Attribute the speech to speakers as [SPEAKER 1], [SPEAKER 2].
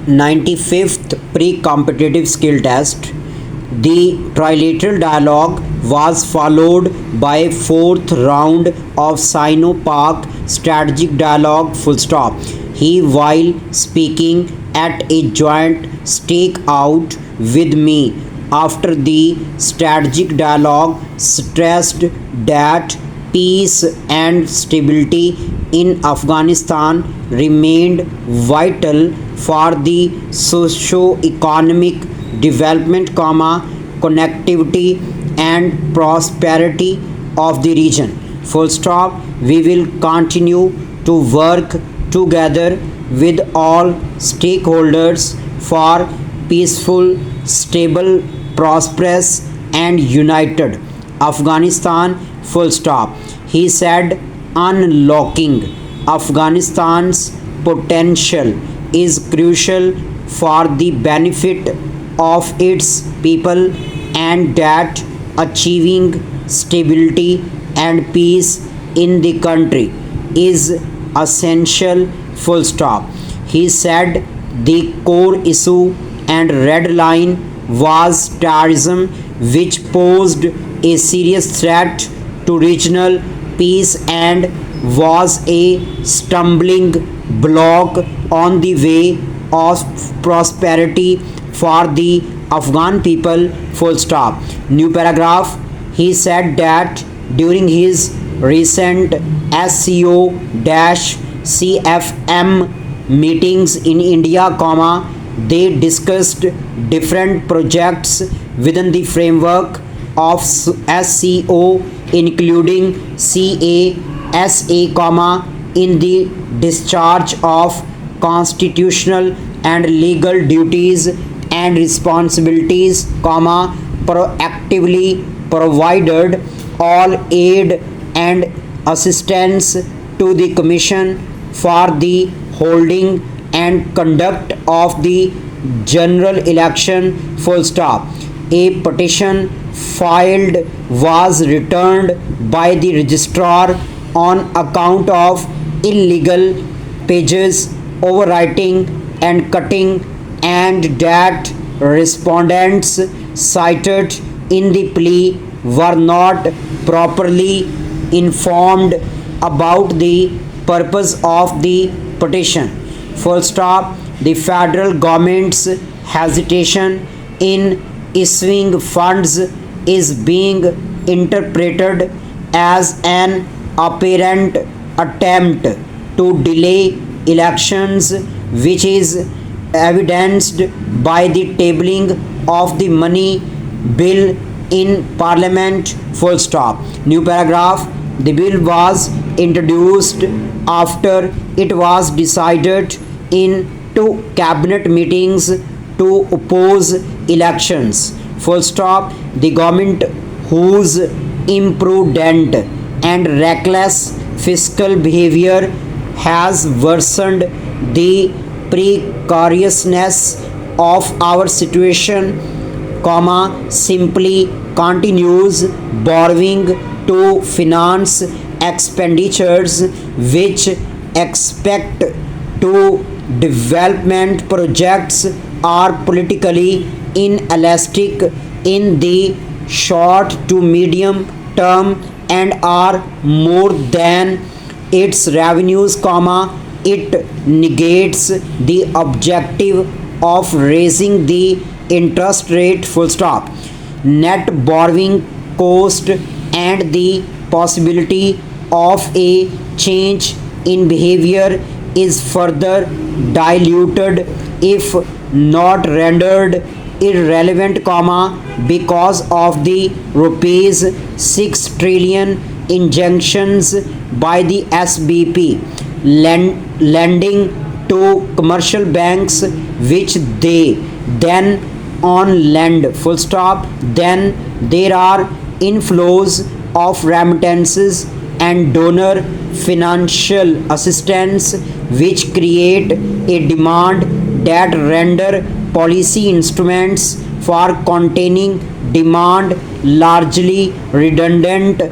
[SPEAKER 1] 95th pre-competitive skill test. The trilateral dialogue was followed by a fourth round of Sino-Pak strategic dialogue. He, while speaking at a joint stakeout with me after the strategic dialogue, stressed that peace and stability in Afghanistan remained vital for the socio-economic development, connectivity and prosperity of the region. We will continue to work together with all stakeholders for peaceful, stable, prosperous and united Afghanistan. He said unlocking Afghanistan's potential is crucial for the benefit of its people, and that achieving stability and peace in the country is essential. He said the core issue and red line was terrorism, which posed a serious threat to regional peace and was a stumbling block on the way of prosperity for the Afghan people. New paragraph. He said that during his recent SCO-CFM meetings in India, they discussed different projects within the framework of SCO, including CASA, in the discharge of constitutional and legal duties and responsibilities, proactively provided all aid and assistance to the Commission for the holding and conduct of the general election. A petition filed was returned by the registrar on account of illegal pages, overwriting and cutting, and that respondents cited in the plea were not properly informed about the purpose of the petition. The federal government's hesitation in issuing funds is being interpreted as an apparent attempt to delay elections, which is evidenced by the tabling of the money bill in Parliament. New paragraph. The bill was introduced after it was decided in 2 cabinet meetings to oppose elections. The government, whose imprudent and reckless fiscal behavior has worsened the precariousness of our situation, simply continues borrowing to finance expenditures which expect to development projects are politically inelastic in the short to medium term and are more than its revenues, it negates the objective of raising the interest rate. Net borrowing cost and the possibility of a change in behavior is further diluted, if not rendered irrelevant, because of the rupees 6 trillion injunctions by the SBP lending to commercial banks, which they then on lend. Then there are inflows of remittances and donor financial assistance, which create a demand that render policy instruments for containing demand largely redundant.